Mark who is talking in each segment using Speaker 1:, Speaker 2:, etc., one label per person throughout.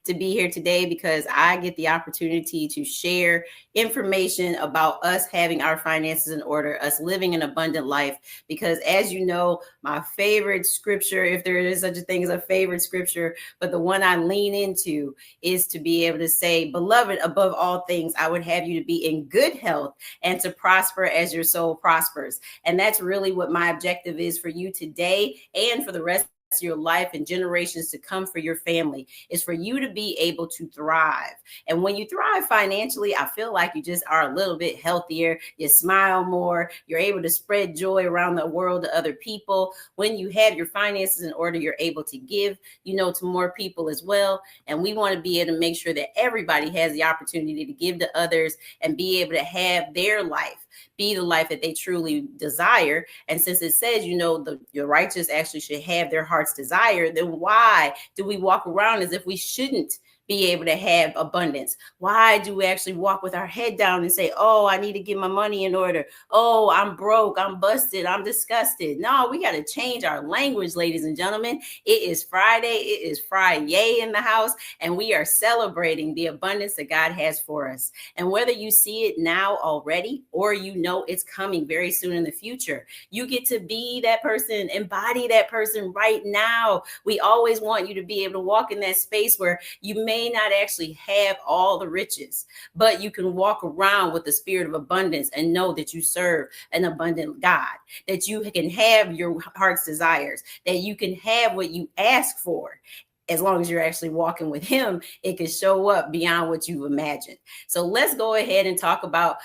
Speaker 1: to be here today because I get the opportunity to share information about us having our finances in order, us living an abundant life. Because as you know, my favorite scripture, if there is such a thing as a favorite scripture, but the one I lean into is to be able to say, beloved, above all things, I would have you to be in good health and to prosper as your soul prospers. And that's really what my objective is for you today and for the rest of your life and generations to come for your family, is for you to be able to thrive. And when you thrive financially, I feel like you just are a little bit healthier. You smile more. You're able to spread joy around the world to other people. When you have your finances in order, you're able to give, to more people as well. And we want to be able to make sure that everybody has the opportunity to give to others and be able to have their life be the life that they truly desire. And since it says, the righteous actually should have their heart's desire, then why do we walk around as if we shouldn't be able to have abundance? Why do we actually walk with our head down and say, oh, I need to get my money in order? Oh, I'm broke, I'm busted, I'm disgusted. No, we got to change our language, ladies and gentlemen. It is Friday. It is Friday in the house, and we are celebrating the abundance that God has for us. And whether you see it now already or it's coming very soon in the future, you get to be that person, embody that person right now. We always want you to be able to walk in that space where you may not actually have all the riches, but you can walk around with the spirit of abundance and know that you serve an abundant God, that you can have your heart's desires, that you can have what you ask for. As long as you're actually walking with him, it can show up beyond what you've imagined. So let's go ahead and talk about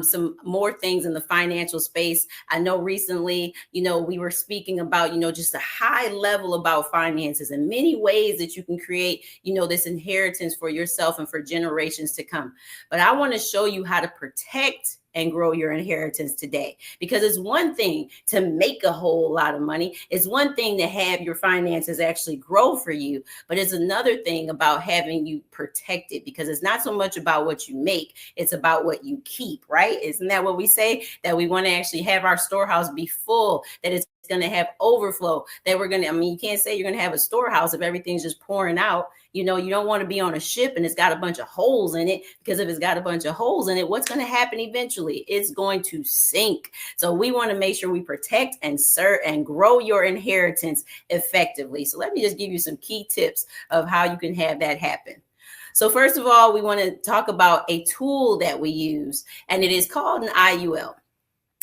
Speaker 1: some more things in the financial space. I know recently, we were speaking about, just a high level about finances and many ways that you can create, this inheritance for yourself and for generations to come. But I want to show you how to protect and grow your inheritance today, because it's one thing to make a whole lot of money. It's one thing to have your finances actually grow for you, but it's another thing about having you protected, because it's not so much about what you make, it's about what you keep, right? Isn't that what we say? That we want to actually have our storehouse be full, that it's going to have overflow, that you can't say you're going to have a storehouse if everything's just pouring out. You don't want to be on a ship and it's got a bunch of holes in it, because if it's got a bunch of holes in it, what's going to happen eventually? It's going to sink. So we want to make sure we protect and serve and grow your inheritance effectively. So let me just give you some key tips of how you can have that happen. So first of all, we want to talk about a tool that we use, and it is called an IUL.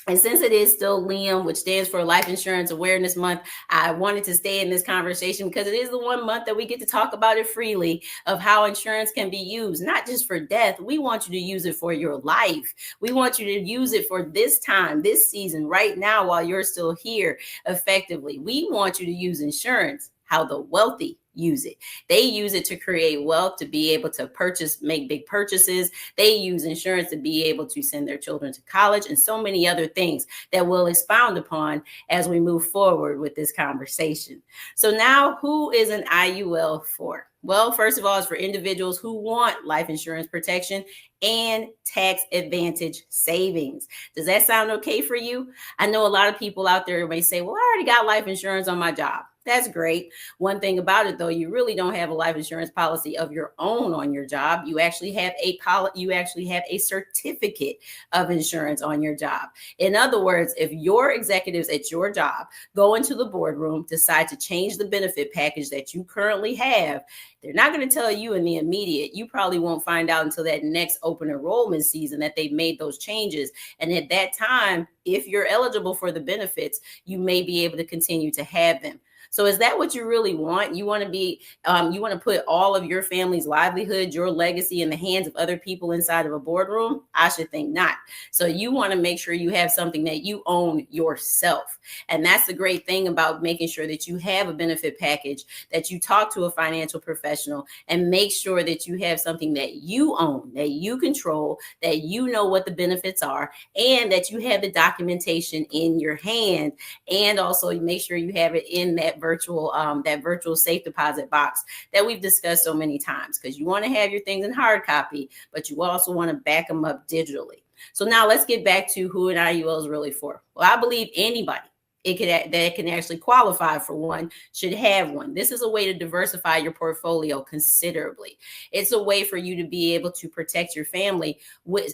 Speaker 1: And since it is still LIAM, which stands for Life Insurance Awareness Month, I wanted to stay in this conversation because it is the one month that we get to talk about it freely, of how insurance can be used, not just for death. We want you to use it for your life. We want you to use it for this time, this season, right now, while you're still here effectively. We want you to use insurance how the wealthy use it. They use it to create wealth, to be able to make big purchases. They use insurance to be able to send their children to college, and so many other things that we'll expound upon as we move forward with this conversation. So now, who is an IUL for? Well, first of all, it's for individuals who want life insurance protection and tax advantage savings. Does that sound okay for you? I know a lot of people out there may say, well, I already got life insurance on my job. That's great. One thing about it, though, you really don't have a life insurance policy of your own on your job. You actually have a certificate of insurance on your job. In other words, if your executives at your job go into the boardroom, decide to change the benefit package that you currently have, they're not going to tell you in the immediate. You probably won't find out until that next open enrollment season that they've made those changes. And at that time, if you're eligible for the benefits, you may be able to continue to have them. So is that what you really want? You want to put all of your family's livelihood, your legacy in the hands of other people inside of a boardroom? I should think not. So you want to make sure you have something that you own yourself. And that's the great thing about making sure that you have a benefit package, that you talk to a financial professional and make sure that you have something that you own, that you control, that you know what the benefits are, and that you have the documentation in your hand. And also you make sure you have it in that virtual safe deposit box that we've discussed so many times, because you want to have your things in hard copy, but you also want to back them up digitally. So now let's get back to who an IUL is really for. Well, I believe anybody that can actually qualify for one should have one. This is a way to diversify your portfolio considerably. It's a way for you to be able to protect your family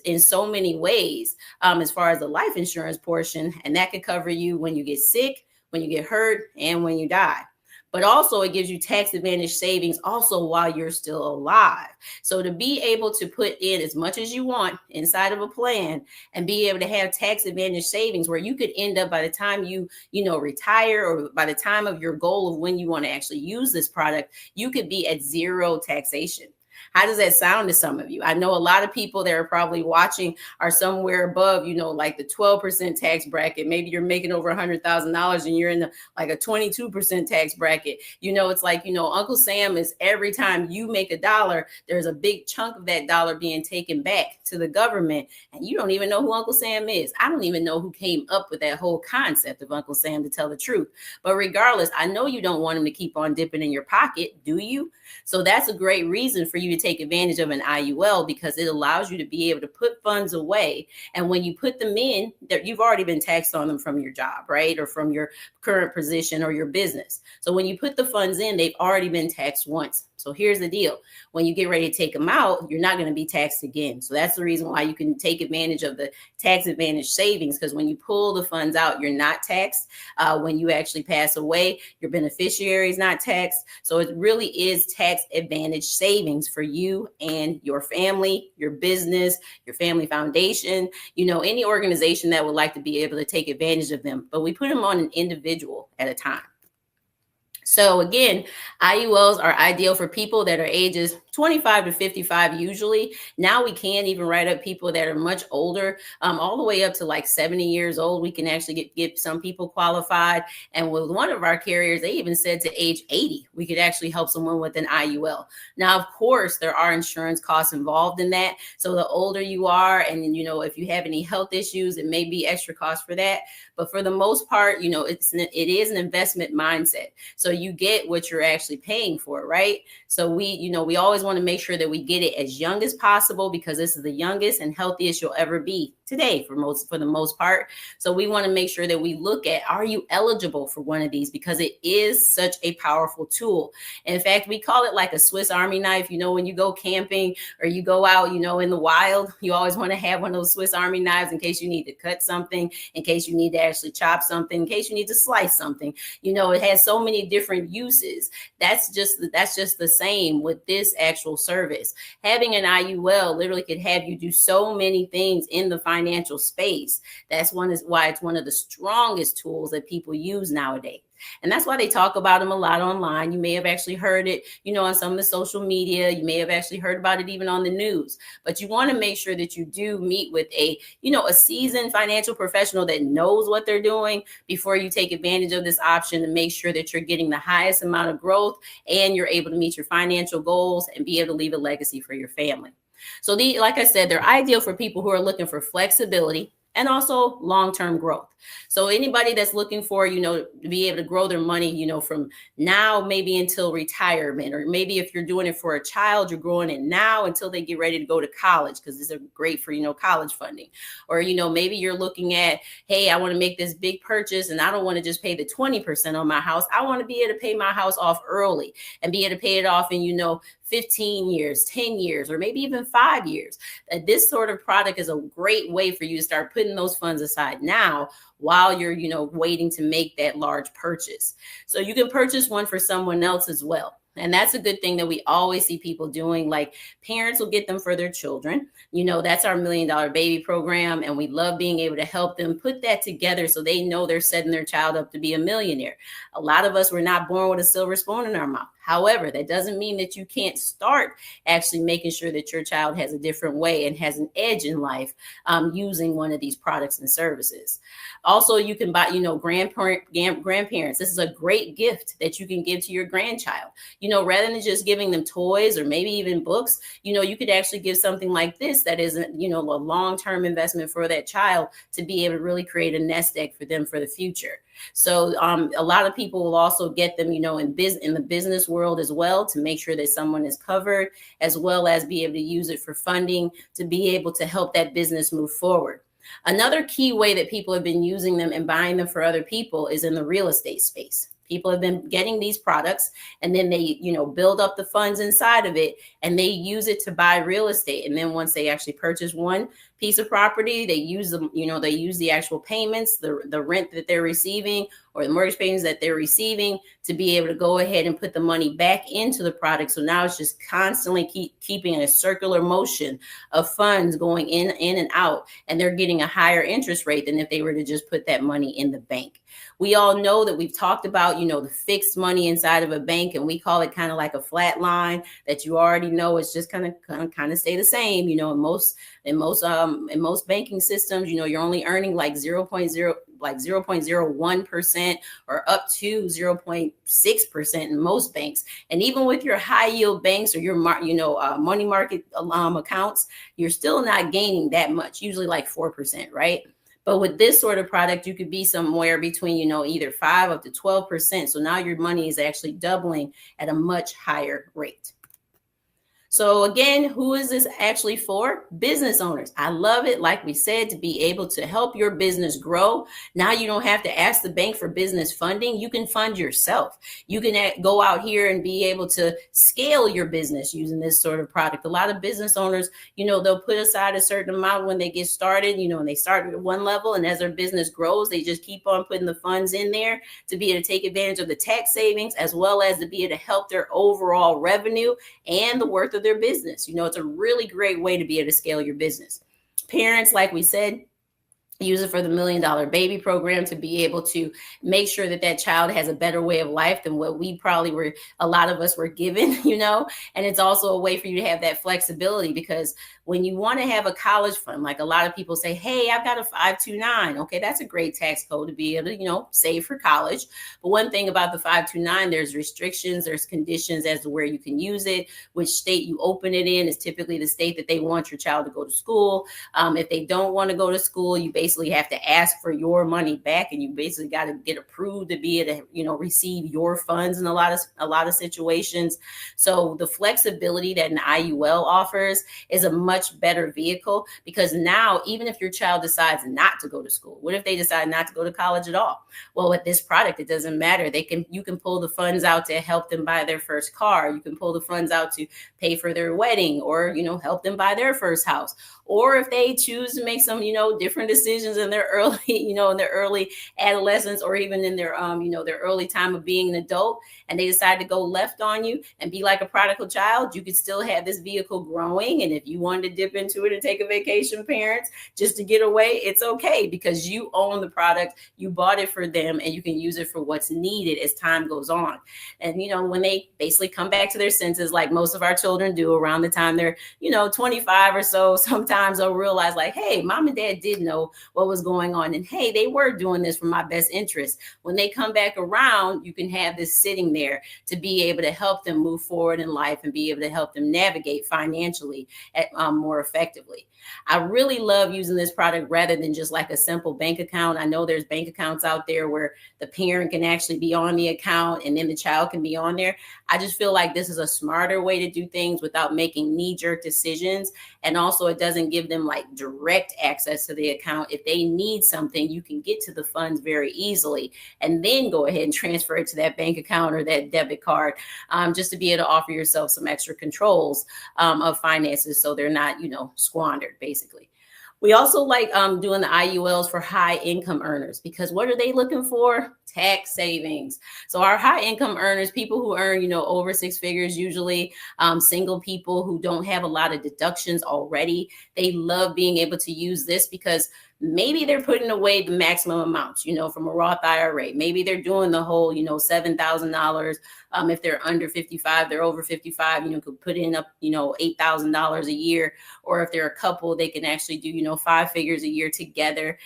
Speaker 1: in so many ways, as far as the life insurance portion, and that could cover you when you get sick, when you get hurt, and when you die. But also it gives you tax advantage savings also while you're still alive. So to be able to put in as much as you want inside of a plan and be able to have tax advantage savings where you could end up by the time you retire, or by the time of your goal of when you want to actually use this product, you could be at zero taxation. How does that sound to some of you? I know a lot of people that are probably watching are somewhere above, like the 12% tax bracket. Maybe you're making over $100,000 and you're in like a 22% tax bracket. It's like, Uncle Sam is, every time you make $1, there's a big chunk of that dollar being taken back to the government. And you don't even know who Uncle Sam is. I don't even know who came up with that whole concept of Uncle Sam, to tell the truth. But regardless, I know you don't want him to keep on dipping in your pocket, do you? So that's a great reason for you to take advantage of an IUL, because it allows you to be able to put funds away. And when you put them in, you've already been taxed on them from your job, right? Or from your current position or your business. So when you put the funds in, they've already been taxed once. So here's the deal. When you get ready to take them out, you're not going to be taxed again. So that's the reason why you can take advantage of the tax advantage savings, because when you pull the funds out, you're not taxed. When you actually pass away, your beneficiary is not taxed. So it really is tax advantage savings for you and your family, your business, your family foundation, any organization that would like to be able to take advantage of them. But we put them on an individual at a time. So again, IULs are ideal for people that are ages 25 to 55 usually. Now we can even write up people that are much older, all the way up to like 70 years old. We can actually get some people qualified. And with one of our carriers, they even said to age 80, we could actually help someone with an IUL. Now, of course, there are insurance costs involved in that. So the older you are, and if you have any health issues, it may be extra cost for that. But for the most part, it is an investment mindset. So you get what you're actually paying for, right? So we always want to make sure that we get it as young as possible, because this is the youngest and healthiest you'll ever be today for the most part. So we want to make sure that we look at, are you eligible for one of these? Because it is such a powerful tool. In fact, we call it like a Swiss Army knife. When you go camping or you go out, in the wild, you always want to have one of those Swiss Army knives in case you need to cut something, in case you need to actually chop something, in case you need to slice something. It has so many different uses. That's just the same with this actual service. Having an IUL literally could have you do so many things in the financial space. That's why it's one of the strongest tools that people use nowadays. And that's why they talk about them a lot online. You may have actually heard it, on some of the social media. You may have actually heard about it even on the news. But you want to make sure that you do meet with a seasoned financial professional that knows what they're doing before you take advantage of this option, to make sure that you're getting the highest amount of growth and you're able to meet your financial goals and be able to leave a legacy for your family. So like I said, they're ideal for people who are looking for flexibility and also long-term growth. So anybody that's looking for, to be able to grow their money, from now maybe until retirement, or maybe if you're doing it for a child, you're growing it now until they get ready to go to college, because these are great for, college funding. Or, maybe you're looking at, hey, I want to make this big purchase and I don't want to just pay the 20% on my house. I want to be able to pay my house off early and be able to pay it off in, 15 years, 10 years, or maybe even 5 years. This sort of product is a great way for you to start putting those funds aside now, while you're, waiting to make that large purchase. So you can purchase one for someone else as well. And that's a good thing that we always see people doing. Like, parents will get them for their children. That's our $1 Million Baby program. And we love being able to help them put that together so they know they're setting their child up to be a millionaire. A lot of us were not born with a silver spoon in our mouth. However, that doesn't mean that you can't start actually making sure that your child has a different way and has an edge in life using one of these products and services. Also, you can buy, grandparents. This is a great gift that you can give to your grandchild. Rather than just giving them toys or maybe even books, you could actually give something like this that isn't, a long-term investment for that child, to be able to really create a nest egg for them for the future. So a lot of people will also get them, in the business world as well, to make sure that someone is covered, as well as be able to use it for funding to be able to help that business move forward. Another key way that people have been using them and buying them for other people is in the real estate space. People have been getting these products and then they, build up the funds inside of it and they use it to buy real estate. And then once they actually purchase one piece of property, they use them, they use the actual payments, the rent that they're receiving or the mortgage payments that they're receiving to be able to go ahead and put the money back into the product. So now it's just constantly keeping a circular motion of funds going in and out, and they're getting a higher interest rate than if they were to just put that money in the bank. We all know that we've talked about, the fixed money inside of a bank, and we call it kind of like a flat line that you already know it's just kind of stay the same. In most banking systems, you're only earning like 0.01% or up to 0.6% in most banks. And even with your high yield banks or your money market accounts, you're still not gaining that much, usually like 4%, right? But with this sort of product, you could be somewhere between, either 5 up to 12%. So now your money is actually doubling at a much higher rate. So again, who is this actually for? Business owners. I love it, like we said, to be able to help your business grow. Now you don't have to ask the bank for business funding. You can fund yourself. You can go out here and be able to scale your business using this sort of product. A lot of business owners, they'll put aside a certain amount when they get started, and they start at one level. And as their business grows, they just keep on putting the funds in there to be able to take advantage of the tax savings, as well as to be able to help their overall revenue and the worth of their business. It's a really great way to be able to scale your business. Parents, like we said, use it for the $1 Million Baby program to be able to make sure that child has a better way of life than what a lot of us were given, and it's also a way for you to have that flexibility, because when you want to have a college fund, like a lot of people say, hey, I've got a 529. Okay, that's a great tax code to be able to, save for college. But one thing about the 529, there's restrictions, there's conditions as to where you can use it, which state you open it in is typically the state that they want your child to go to school. If they don't want to go to school, you basically have to ask for your money back, and you basically got to get approved to be able to, receive your funds in a lot of situations. So the flexibility that an IUL offers is a much better vehicle, because now even if your child decides not to go to school, what if they decide not to go to college at all? Well, with this product, it doesn't matter. You can pull the funds out to help them buy their first car. You can pull the funds out to pay for their wedding, or help them buy their first house. Or if they choose to make some, different decisions in their early, in their early adolescence, or even in their, their early time of being an adult, and they decide to go left on you and be like a prodigal child, you could still have this vehicle growing. And if you wanted to dip into it and take a vacation, parents, just to get away, it's okay, because you own the product, you bought it for them, and you can use it for what's needed as time goes on. And, when they basically come back to their senses, like most of our children do around the time they're, 25 or so, sometimes they'll realize like, hey, mom and dad did know what was going on. And hey, they were doing this for my best interest. When they come back around, you can have this sitting there to be able to help them move forward in life and be able to help them navigate financially more effectively. I really love using this product rather than just like a simple bank account. I know there's bank accounts out there where the parent can actually be on the account and then the child can be on there. I just feel like this is a smarter way to do things without making knee-jerk decisions. And also it doesn't give them like direct access to the account. If they need something, you can get to the funds very easily and then go ahead and transfer it to that bank account or that debit card, just to be able to offer yourself some extra controls of finances so they're not, squandered, basically. We also like doing the IULs for high income earners, because what are they looking for? Tax savings. So our high income earners, people who earn, over six figures, usually single people who don't have a lot of deductions already, they love being able to use this because maybe they're putting away the maximum amounts, from a Roth IRA. Maybe they're doing the whole, $7,000. If they're under 55, they're over 55, could put in up, $8,000 a year. Or if they're a couple, they can actually do, 5 figures a year together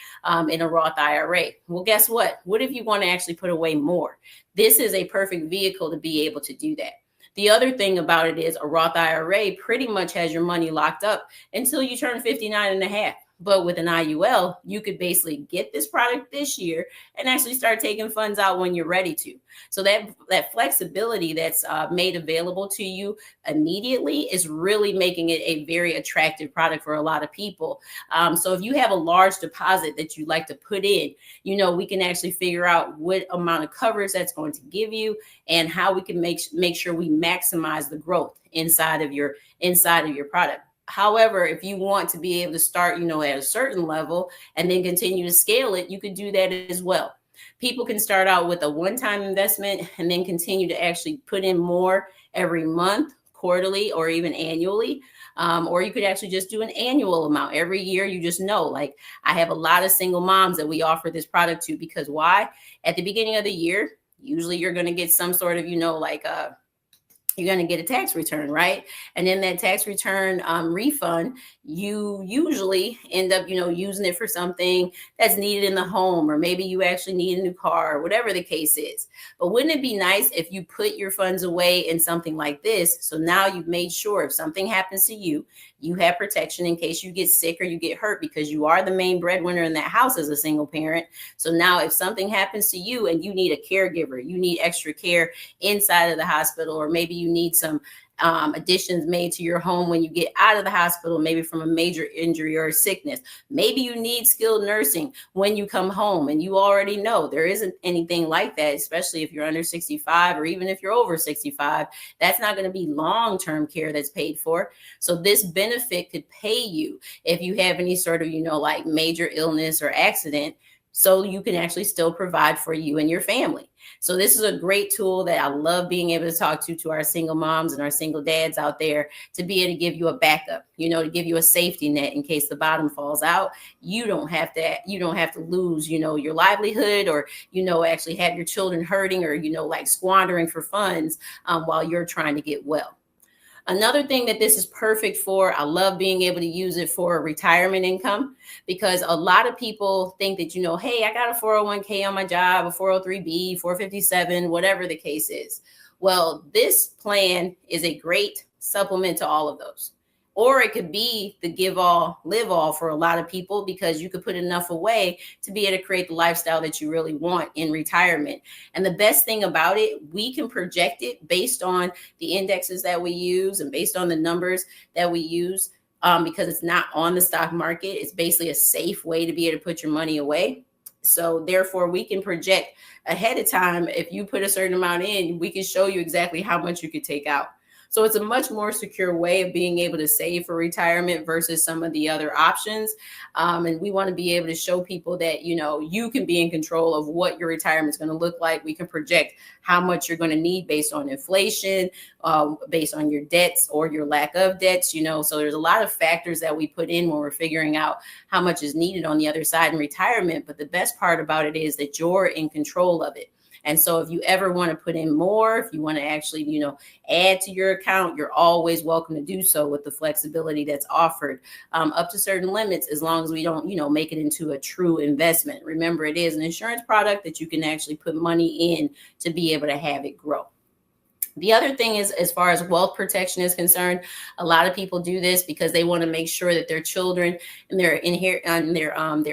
Speaker 1: in a Roth IRA. Well, guess what? What if you want to actually put away more? This is a perfect vehicle to be able to do that. The other thing about it is a Roth IRA pretty much has your money locked up until you turn 59 and a half. But with an IUL, you could basically get this product this year and actually start taking funds out when you're ready to. So that flexibility that's made available to you immediately is really making it a very attractive product for a lot of people. So if you have a large deposit that you'd like to put in, we can actually figure out what amount of coverage that's going to give you and how we can make sure we maximize the growth inside of your product. However, if you want to be able to start, at a certain level and then continue to scale it, you could do that as well. People can start out with a one-time investment and then continue to actually put in more every month, quarterly, or even annually. Or you could actually just do an annual amount every year. You just know, like, I have a lot of single moms that we offer this product to, because why? At the beginning of the year, usually you're going to get some sort of, you're going to get a tax return, right? And in that tax return refund, you usually end up, using it for something that's needed in the home, or maybe you actually need a new car, or whatever the case is. But wouldn't it be nice if you put your funds away in something like this? So now you've made sure if something happens to you, you have protection in case you get sick or you get hurt, because you are the main breadwinner in that house as a single parent. So now if something happens to you and you need a caregiver, you need extra care inside of the hospital, or maybe you need some additions made to your home when you get out of the hospital, maybe from a major injury or sickness. Maybe you need skilled nursing when you come home, and you already know there isn't anything like that, especially if you're under 65, or even if you're over 65. That's not going to be long-term care that's paid for. So this benefit could pay you if you have any sort of, like major illness or accident, so you can actually still provide for you and your family. So this is a great tool that I love being able to talk to our single moms and our single dads out there, to be able to give you a backup, to give you a safety net in case the bottom falls out. You don't have to lose, your livelihood, or, actually have your children hurting, or, like squandering for funds while you're trying to get well. Another thing that this is perfect for, I love being able to use it for retirement income, because a lot of people think that, hey, I got a 401k on my job, a 403b, 457, whatever the case is. Well, this plan is a great supplement to all of those. Or it could be the give all, live all for a lot of people, because you could put enough away to be able to create the lifestyle that you really want in retirement. And the best thing about it, we can project it based on the indexes that we use and based on the numbers that we use, because it's not on the stock market. It's basically a safe way to be able to put your money away. So therefore, we can project ahead of time. If you put a certain amount in, we can show you exactly how much you could take out. So it's a much more secure way of being able to save for retirement versus some of the other options. And we want to be able to show people that, you can be in control of what your retirement is going to look like. We can project how much you're going to need based on inflation, based on your debts or your lack of debts, So there's a lot of factors that we put in when we're figuring out how much is needed on the other side in retirement. But the best part about it is that you're in control of it. And so if you ever want to put in more, if you want to actually, add to your account, you're always welcome to do so with the flexibility that's offered up to certain limits, as long as we don't, make it into a true investment. Remember, it is an insurance product that you can actually put money in to be able to have it grow. The other thing is, as far as wealth protection is concerned, a lot of people do this because they want to make sure that their children and their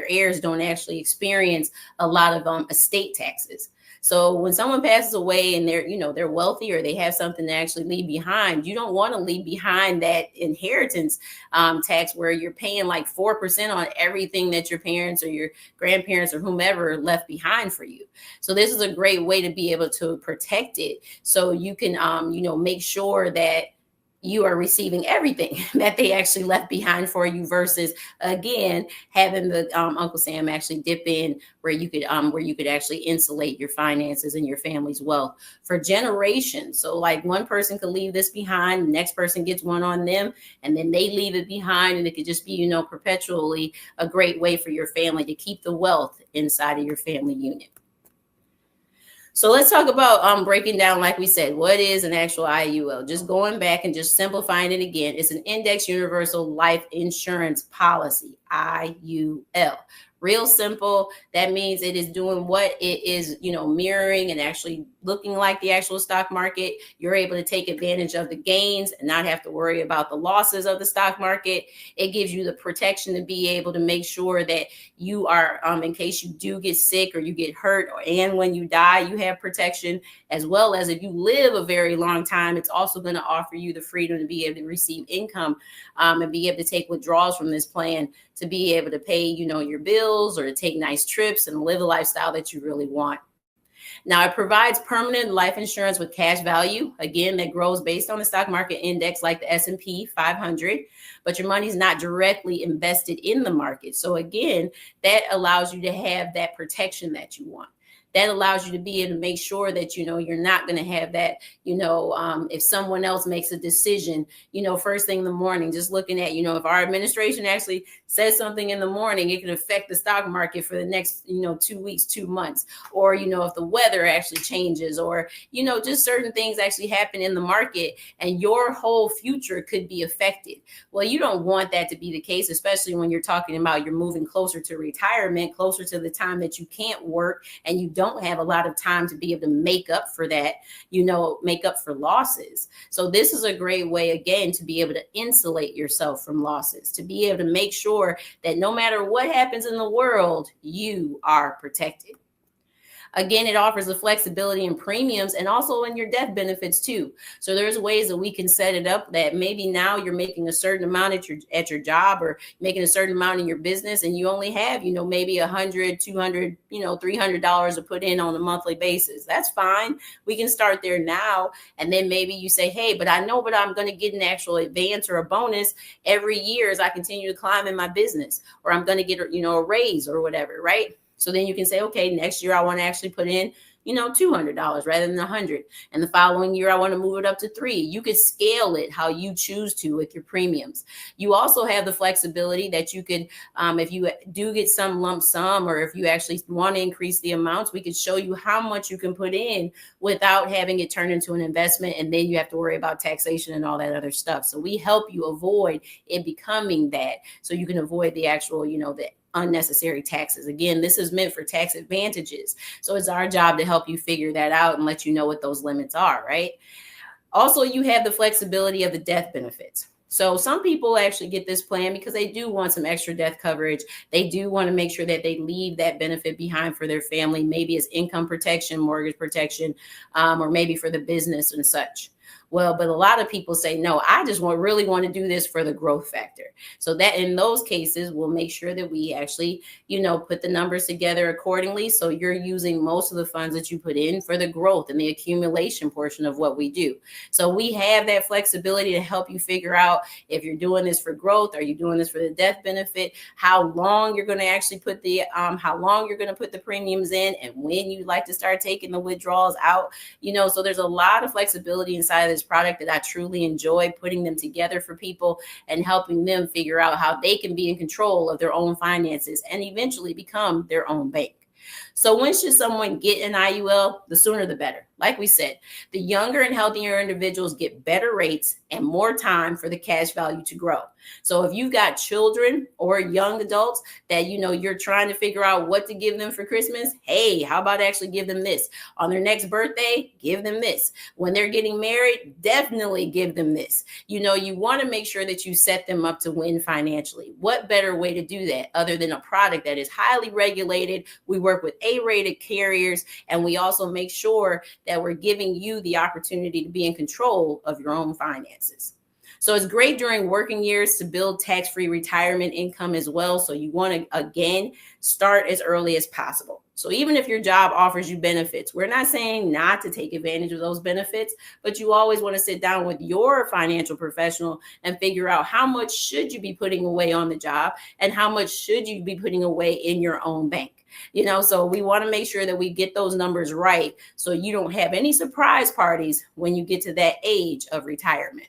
Speaker 1: heirs don't actually experience a lot of estate taxes. So when someone passes away and they're wealthy, or they have something to actually leave behind, you don't want to leave behind that inheritance tax where you're paying like 4% on everything that your parents or your grandparents or whomever left behind for you. So this is a great way to be able to protect it, so you can make sure that you are receiving everything that they actually left behind for you, versus, again, having the Uncle Sam actually dip in where you could actually insulate your finances and your family's wealth for generations. So like one person could leave this behind, the next person gets one on them, and then they leave it behind, and it could just be, perpetually a great way for your family to keep the wealth inside of your family unit. So let's talk about breaking down, like we said, what is an actual IUL? Just going back and just simplifying it again. It's an Index Universal Life Insurance Policy, IUL. Real simple. That means it is doing what it is, mirroring and actually looking like the actual stock market. You're able to take advantage of the gains and not have to worry about the losses of the stock market. It gives you the protection to be able to make sure that you are, in case you do get sick or you get hurt, and when you die, you have protection, as well as if you live a very long time, it's also going to offer you the freedom to be able to receive income, and be able to take withdrawals from this plan to be able to pay, your bills, or to take nice trips and live a lifestyle that you really want. Now, it provides permanent life insurance with cash value, again, that grows based on the stock market index like the S&P 500, but your money's not directly invested in the market. So again, that allows you to have that protection that you want. That allows you to be able to make sure that, you're not going to have that, if someone else makes a decision, first thing in the morning, just looking at, if our administration actually says something in the morning, it can affect the stock market for the next, 2 weeks, 2 months, or, if the weather actually changes, or, just certain things actually happen in the market and your whole future could be affected. Well, you don't want that to be the case, especially when you're talking about you're moving closer to retirement, closer to the time that you can't work and you don't have a lot of time to be able to make up for that, make up for losses. So this is a great way, again, to be able to insulate yourself from losses, to be able to make sure that no matter what happens in the world, you are protected. Again, it offers the flexibility in premiums and also in your death benefits too. So there's ways that we can set it up that maybe now you're making a certain amount at your job, or making a certain amount in your business, and you only have, maybe $100, $200, $300 to put in on a monthly basis. That's fine. We can start there now. And then maybe you say, hey, but I'm going to get an actual advance or a bonus every year as I continue to climb in my business, or I'm going to get, a raise or whatever, right? So then you can say, okay, next year I want to actually put in, $200 rather than $100. And the following year, I want to move it up to $300. You could scale it how you choose to with your premiums. You also have the flexibility that you could, if you do get some lump sum, or if you actually want to increase the amounts, we could show you how much you can put in without having it turn into an investment. And then you have to worry about taxation and all that other stuff. So we help you avoid it becoming that, so you can avoid the actual, the unnecessary taxes. Again, this is meant for tax advantages. So it's our job to help you figure that out and let you know what those limits are, right? Also, you have the flexibility of the death benefits. So some people actually get this plan because they do want some extra death coverage. They do want to make sure that they leave that benefit behind for their family, maybe as income protection, mortgage protection, or maybe for the business and such. Well, but a lot of people say, no, I just really want to do this for the growth factor. So that in those cases, we'll make sure that we actually, put the numbers together accordingly. So you're using most of the funds that you put in for the growth and the accumulation portion of what we do. So we have that flexibility to help you figure out if you're doing this for growth, are you doing this for the death benefit, how long you're going to actually put the premiums in, and when you'd like to start taking the withdrawals out. So there's a lot of flexibility inside of this product that I truly enjoy putting them together for people and helping them figure out how they can be in control of their own finances and eventually become their own bank. So when should someone get an IUL? The sooner the better. Like we said, the younger and healthier individuals get better rates and more time for the cash value to grow. So if you've got children or young adults that, you're trying to figure out what to give them for Christmas, hey, how about actually give them this? On their next birthday, give them this. When they're getting married, definitely give them this. You want to make sure that you set them up to win financially. What better way to do that other than a product that is highly regulated? We work with A-rated carriers, and we also make sure that we're giving you the opportunity to be in control of your own finances. So it's great during working years to build tax-free retirement income as well. So you want to, again, start as early as possible. So even if your job offers you benefits, we're not saying not to take advantage of those benefits, but you always want to sit down with your financial professional and figure out how much should you be putting away on the job and how much should you be putting away in your own bank. So we want to make sure that we get those numbers right so you don't have any surprise parties when you get to that age of retirement.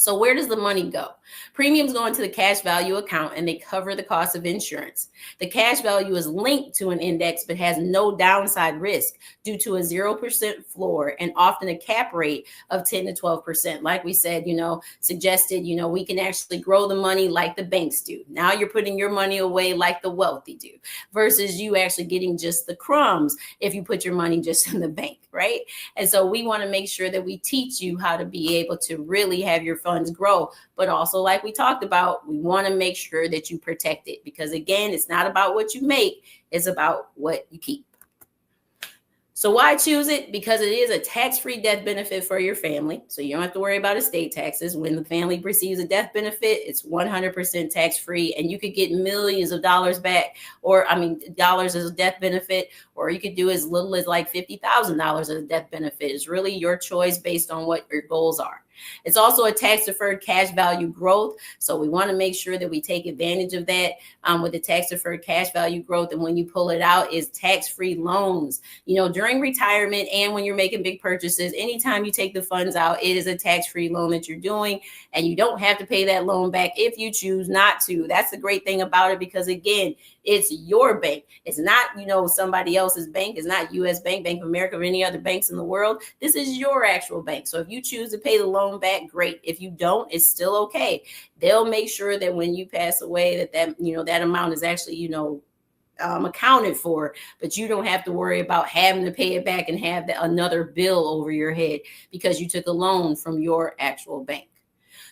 Speaker 1: So where does the money go? Premiums go into the cash value account and they cover the cost of insurance. The cash value is linked to an index but has no downside risk due to a 0% floor and often a cap rate of 10 to 12%. Like we said, suggested, we can actually grow the money like the banks do. Now you're putting your money away like the wealthy do versus you actually getting just the crumbs if you put your money just in the bank, right? And so we want to make sure that we teach you how to be able to really have your funds grow. But also, like we talked about, we want to make sure that you protect it because, again, it's not about what you make, it's about what you keep. So why choose it? Because it is a tax-free death benefit for your family. So you don't have to worry about estate taxes. When the family receives a death benefit, it's 100% tax-free and you could get millions of dollars back dollars as a death benefit, or you could do as little as like $50,000 as a death benefit. It's really your choice based on what your goals are. It's also a tax-deferred cash value growth. So we want to make sure that we take advantage of that with the tax-deferred cash value growth. And when you pull it out is tax-free loans. During retirement and when you're making big purchases, anytime you take the funds out, it is a tax-free loan that you're doing. And you don't have to pay that loan back if you choose not to. That's the great thing about it because, again, it's your bank. It's not, somebody else's bank. It's not U.S. Bank, Bank of America, or any other banks in the world. This is your actual bank. So if you choose to pay the loan back, great. If you don't, it's still okay. They'll make sure that when you pass away, that amount is actually, accounted for, but you don't have to worry about having to pay it back and have another bill over your head because you took a loan from your actual bank.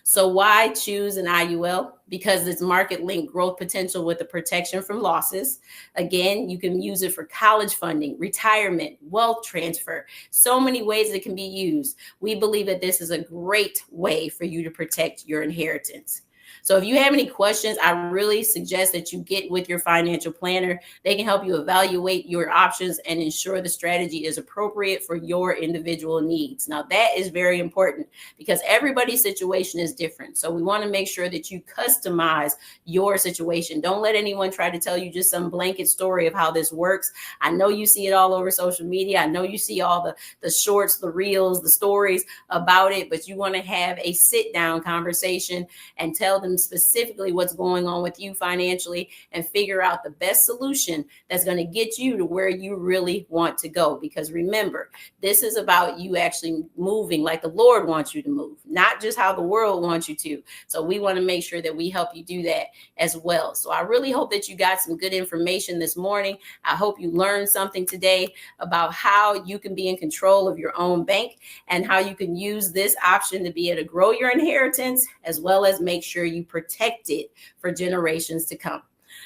Speaker 1: So why choose an IUL? Because it's market-linked growth potential with the protection from losses. Again, you can use it for college funding, retirement, wealth transfer, so many ways it can be used. We believe that this is a great way for you to protect your inheritance. So if you have any questions, I really suggest that you get with your financial planner. They can help you evaluate your options and ensure the strategy is appropriate for your individual needs. Now, that is very important because everybody's situation is different. So we want to make sure that you customize your situation. Don't let anyone try to tell you just some blanket story of how this works. I know you see it all over social media. I know you see all the shorts, the reels, the stories about it, but you want to have a sit-down conversation and tell them specifically what's going on with you financially and figure out the best solution that's going to get you to where you really want to go. Because remember, this is about you actually moving like the Lord wants you to move, not just how the world wants you to. So we want to make sure that we help you do that as well. So I really hope that you got some good information this morning. I hope you learned something today about how you can be in control of your own bank and how you can use this option to be able to grow your inheritance as well as make sure you protect it for generations to come.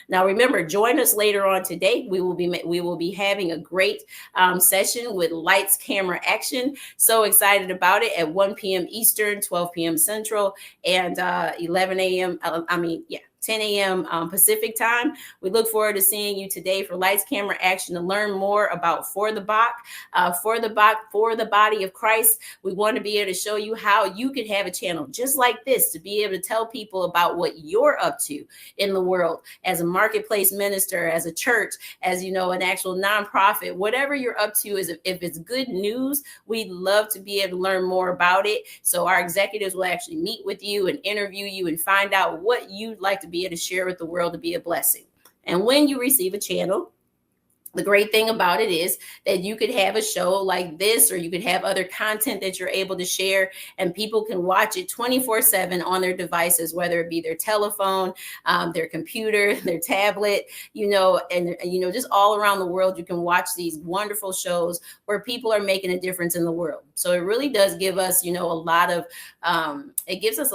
Speaker 1: Now, remember, join us later on today. We will be having a great session with Lights, Camera, Action. So excited about it at 1 p.m. Eastern, 12 p.m. Central, and 10 a.m. Pacific time. We look forward to seeing you today for Lights, Camera, Action to learn more about For the Body of Christ. We want to be able to show you how you can have a channel just like this to be able to tell people about what you're up to in the world as a marketplace minister, as a church, as an actual nonprofit, whatever you're up to. If it's good news, we'd love to be able to learn more about it. So our executives will actually meet with you and interview you and find out what you'd like to be able to share with the world to be a blessing. And when you receive a channel, the great thing about it is that you could have a show like this, or you could have other content that you're able to share, and people can watch it 24/7 on their devices, whether it be their telephone, their computer, their tablet, just all around the world. You can watch these wonderful shows where people are making a difference in the world. So it really does give us, a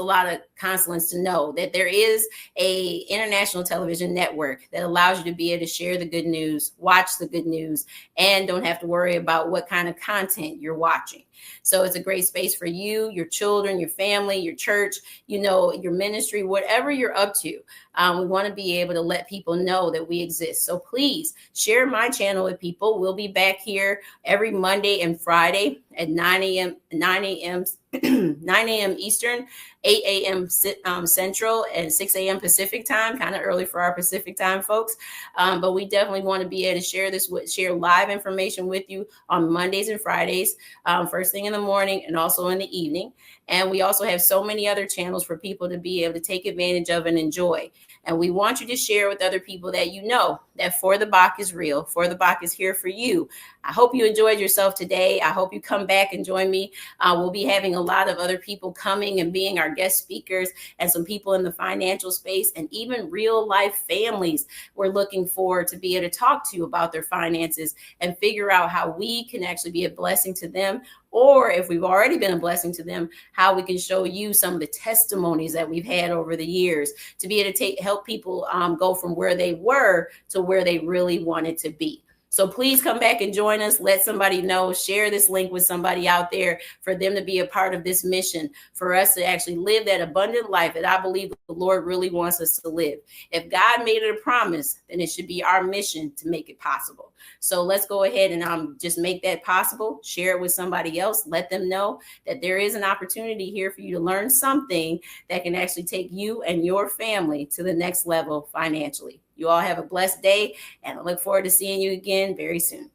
Speaker 1: lot of consolence to know that there is a international television network that allows you to be able to share the good news, watch the good news, and don't have to worry about what kind of content you're watching. So it's a great space for you, your children, your family, your church, your ministry, whatever you're up to. We want to be able to let people know that we exist. So please share my channel with people. We'll be back here every Monday and Friday at 9 a.m. 9 a.m. Eastern, 8 a.m. Central, and 6 a.m. Pacific time. Kind of early for our Pacific time, folks. But we definitely want to be able to share live information with you on Mondays and Fridays, first thing in the morning and also in the evening. And we also have so many other channels for people to be able to take advantage of and enjoy. And we want you to share with other people that you know that For the Bach is real. For the Bach is here for you. I hope you enjoyed yourself today. I hope you come back and join me. We'll be having a lot of other people coming and being our guest speakers, and some people in the financial space and even real life families we're looking forward to be able to talk to you about their finances and figure out how we can actually be a blessing to them, or if we've already been a blessing to them, how we can show you some of the testimonies that we've had over the years to be able to help people go from where they were to where they really wanted to be. So please come back and join us. Let somebody know, share this link with somebody out there for them to be a part of this mission, for us to actually live that abundant life that I believe the Lord really wants us to live. If God made it a promise, then it should be our mission to make it possible. So let's go ahead and just make that possible. Share it with somebody else. Let them know that there is an opportunity here for you to learn something that can actually take you and your family to the next level financially. You all have a blessed day, and I look forward to seeing you again very soon.